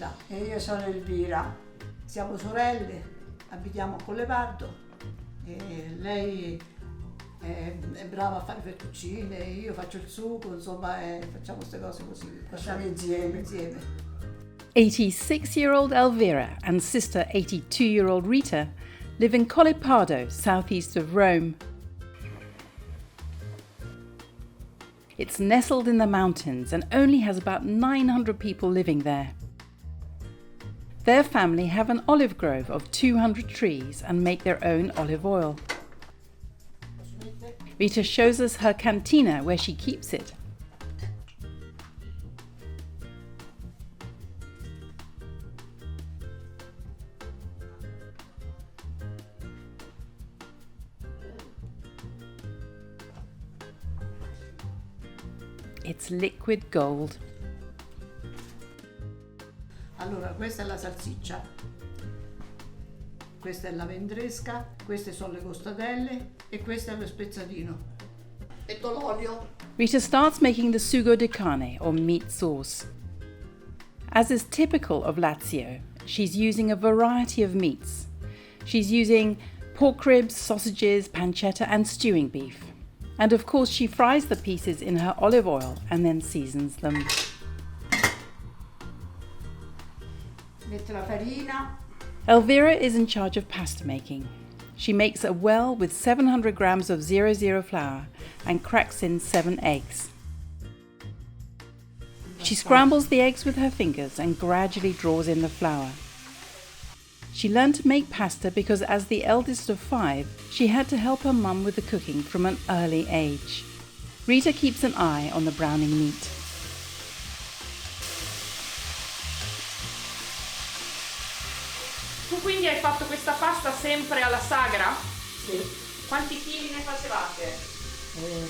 Rita e io sono Elvira. Siamo sorelle, abitiamo a Collepardo e lei è brava a fare fettuccine, io faccio il sugo, insomma facciamo queste cose così, facciamo insieme. 86-year-old Elvira and sister 82-year-old Rita live in Collepardo, southeast of Rome. It's nestled in the mountains and only has about 900 people living there. Their family have an olive grove of 200 trees and make their own olive oil. Rita shows us her cantina where she keeps it. It's liquid gold. Allora, questa è la salsiccia, questa è la vendresca, queste sono le costadelle e questo è lo spezzatino. Metto l'olio. Rita starts making the sugo di carne or meat sauce. As is typical of Lazio, she's using a variety of meats. She's using pork ribs, sausages, pancetta and stewing beef. And of course she fries the pieces in her olive oil and then seasons them. Metto la farina. Elvira is in charge of pasta making. She makes a well with 700 grams of 00 flour and cracks in 7 eggs. She scrambles the eggs with her fingers and gradually draws in the flour. She learned to make pasta because as the eldest of 5, she had to help her mum with the cooking from an early age. Rita keeps an eye on the browning meat. Tu quindi hai fatto questa pasta sempre alla sagra? Sì. Quanti chili ne facevate?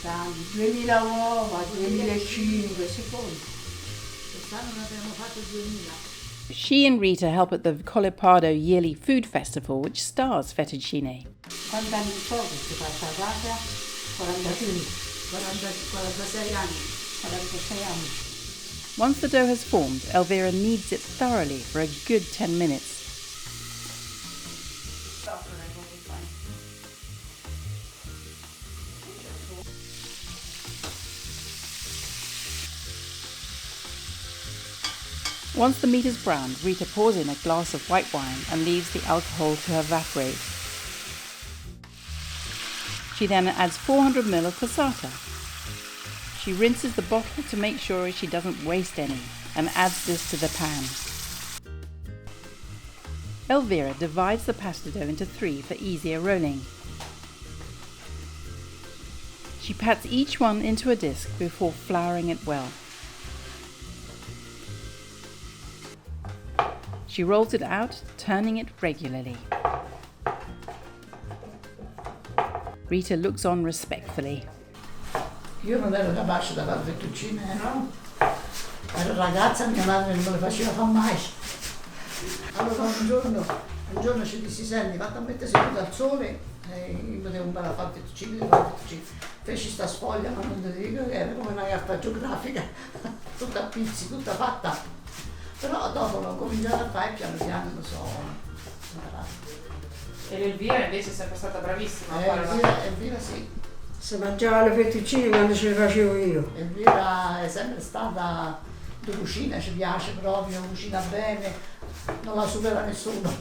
Tanti, 2000 uova, 2005, secondo. Quest'anno ne abbiamo fatto 2000. She and Rita help at the Collepardo yearly food festival, which stars fettuccine. Quanti anni so che si fa sta casa? 46 anni. 46 anni. Once the dough has formed, Elvira kneads it thoroughly for a good 10 minutes. Once the meat is browned, Rita pours in a glass of white wine and leaves the alcohol to evaporate. She then adds 400 ml of passata. She rinses the bottle to make sure she doesn't waste any and adds this to the pan. Elvira divides the pasta dough into 3 for easier rolling. She pats each one into a disc before flouring it well. She rolls it out, turning it regularly. Rita looks on respectfully. Io non ero capace da fare fettuccine, no? Ero ragazza, mia madre non me le faceva fare mai. Allora un giorno ci dissi, senti, vatti a mettere seduta al sole e io potevo imparare a fare fettuccine. Feci sta sfoglia, ma non ti dico che era come una carta geografica, tutta a pizzi, tutta fatta. Però dopo l'ho cominciato a fare e piano piano lo so imparato. E l'Elvira invece è sempre stata bravissima a fare Elvira sì. Si mangiava le fettuccine quando ce le facevo io. Elvira è sempre stata di cucina, ci piace proprio, cucina bene, non la supera nessuno.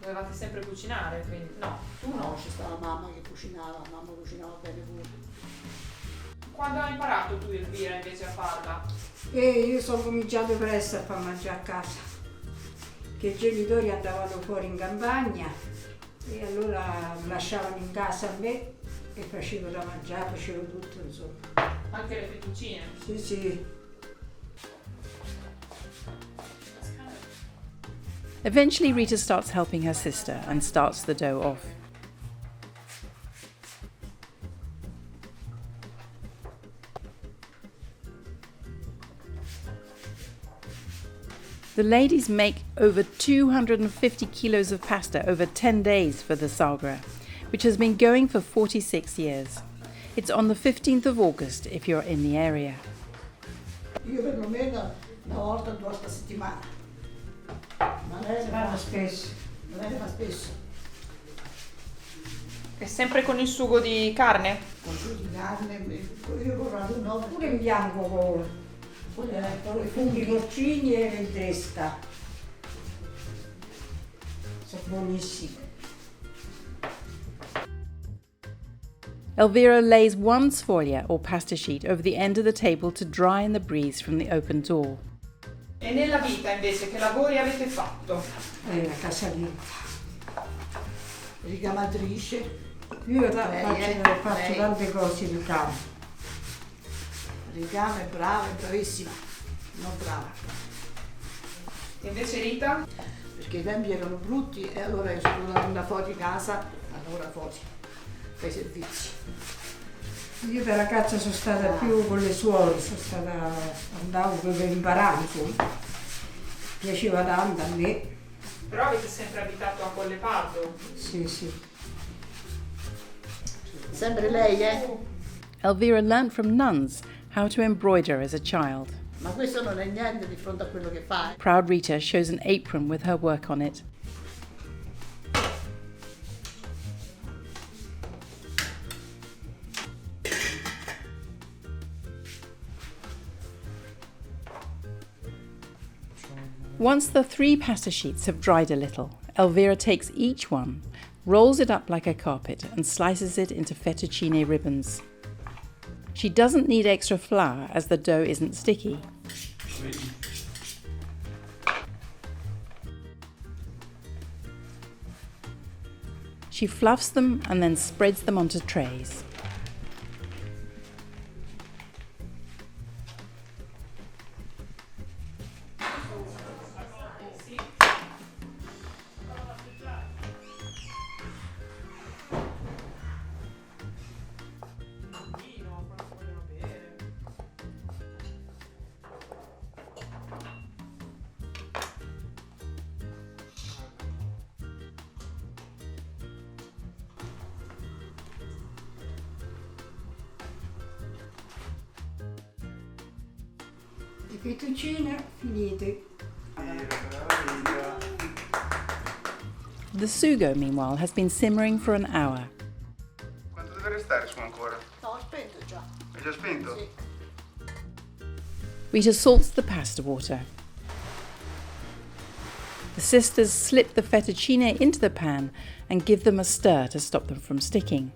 Dovevate sempre cucinare, quindi no. Tu no, c'è stata mamma che cucinava, mamma cucinava bene pure. Quando hai imparato tu Elvira invece a farla? E io sono cominciato presto a far mangiare a casa, che i genitori andavano fuori in campagna e allora lasciavano in casa a me e facevo da mangiare, facevo tutto insomma. Anche le fettuccine? Sì, sì. Eventually Rita starts helping her sister and starts the dough off. The ladies make over 250 kilos of pasta over 10 days for the Sagra, which has been going for 46 years. It's on the 15th of August if you're in the area. Io perlomeno una volta o 2 volte a settimana. Ma lei le fa spesso. lei le fa spesso. È sempre con il sugo di carne? Con su di carne, io con ragù no. Pure in bianco con i funghi porcini e le testa. Sono buonissime. Elvira lays one sfoglia or pasta sheet over the end of the table to dry in the breeze from the open door. E nella vita invece che lavori avete fatto? La casalinga. Ricamatrice. Io faccio tante cose di campo. Ricama è brava, è bravissima. Non brava. E invece Rita? Perché i tempi erano brutti e allora io sono dovuta andare fuori casa, allora fuori, per i servizi. Io da ragazza sono stata più con le suore, andavo per imparare, piaceva tanto a me. Però avete sempre abitato a Collepardo? Sì, sì. Sempre lei, Elvira learnt from nuns how to embroider as a child. Ma questo non è niente di fronte a quello che fa. Proud Rita shows an apron with her work on it. Once the 3 pasta sheets have dried a little, Elvira takes each one, rolls it up like a carpet and slices it into fettuccine ribbons. She doesn't need extra flour as the dough isn't sticky. She fluffs them and then spreads them onto trays. Le fettuccine finite. The sugo, meanwhile, has been simmering for an hour. Quanto deve restare su ancora? No, ho spento già. È già spento? Sì. Rita salts the pasta water. The sisters slip the fettuccine into the pan and give them a stir to stop them from sticking.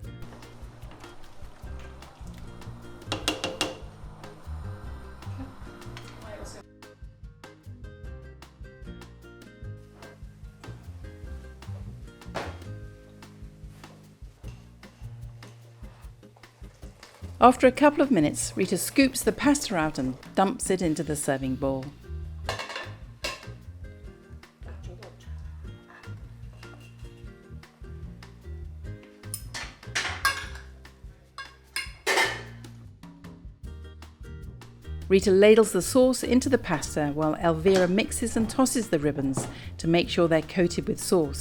After a couple of minutes, Rita scoops the pasta out and dumps it into the serving bowl. Rita ladles the sauce into the pasta while Elvira mixes and tosses the ribbons to make sure they're coated with sauce.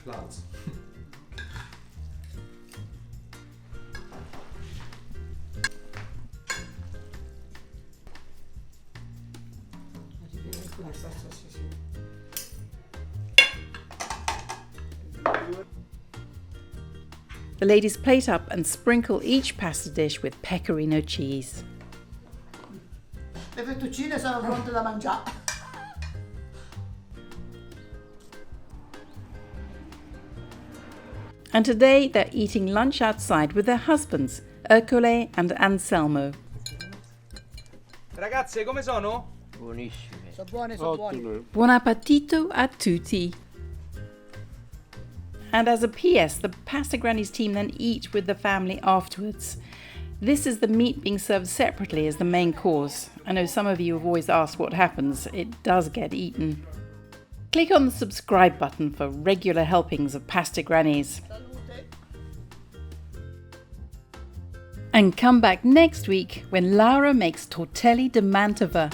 Flowers. The ladies plate up and sprinkle each pasta dish with pecorino cheese. Le fettuccine sono pronte da mangiare. And today they're eating lunch outside with their husbands, Ercole and Anselmo. Ragazze, come sono? Buonissime. Sono buone, sono buone. Buon appetito a tutti. And as a PS, the Pasta Grannies team then eat with the family afterwards. This is the meat being served separately as the main course. I know some of you have always asked what happens. It does get eaten. Click on the subscribe button for regular helpings of Pasta Grannies. And come back next week when Laura makes tortelli di mantova.